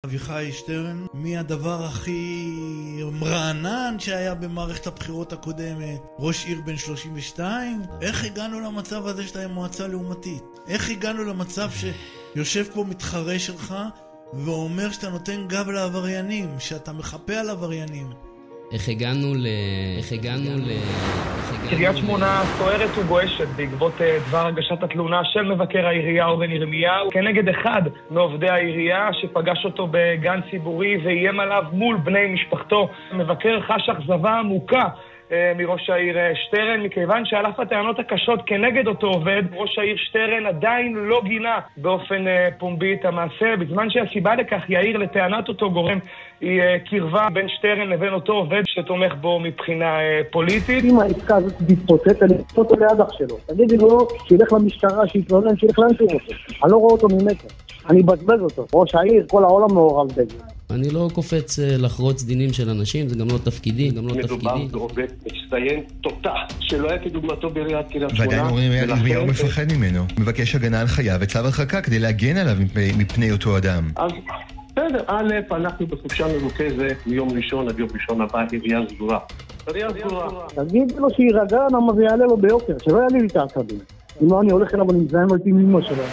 אביחי שטרן, מי הדבר הכי מרענן שהיה במערכת הבחירות הקודמת? ראש עיר בן 32? איך הגענו למצב הזה שאתה עם מועצה לעומתית? איך הגענו למצב שיושב פה מתחרה שלך ואומר שאתה נותן גב לעבריינים, שאתה מחפה על עבריינים? איך הגענו קריית שמונה סוערת וגועשת בעקבות דבר הגשת התלונה של מבקר העירייה אורן ירמיהו כנגד אחד מעובדי העירייה שפגש אותו בגן ציבורי ואיים עליו מול בני משפחתו. מבקר חש אכזבה עמוקה מראש העיר שטרן, מכיוון שעל אף הטענות הקשות כנגד אותו עובד, ראש העיר שטרן עדיין לא גינה באופן פומבי את המעשה, בזמן שהסיבה לכך, יאיר, לטענת אותו גורם, היא קרבה בין שטרן לבין אותו עובד שתומך בו מבחינה פוליטית. אם העסקה הזאת תתפוצץ, אני אתפוץ אותו ליד אח שלו. תגידי לו שילך למשטרה, שיתלונן, שילך לאן שהוא רוצה. אני לא רואה אותו ממטר. אני בזבז אותו. ראש העיר, כל העולם מעורב בזה. אני לא קופץ לחרוץ דינים של אנשים, זה גם לא תפקידי, מדובר בעובד מצטיין תותח, שלא היה כדוגמתו בעיריית קריית שמונה. ועדיין אורן ירמיהו מפחד ממנו, מבקש הגנה על חייו וצו הרחקה כדי להגן עליו מפני אותו אדם. אז בסדר, א', אנחנו בחופשה מרוכזת מיום ראשון עד יום ראשון הבא, עירייה סגורה. תגיד לו שירגע, למה זה יעלה לו ביוקר, שלא יעלה לי את העצבים. אם לא, אני הולך אליו, אני מזיין לו את אמא שלו.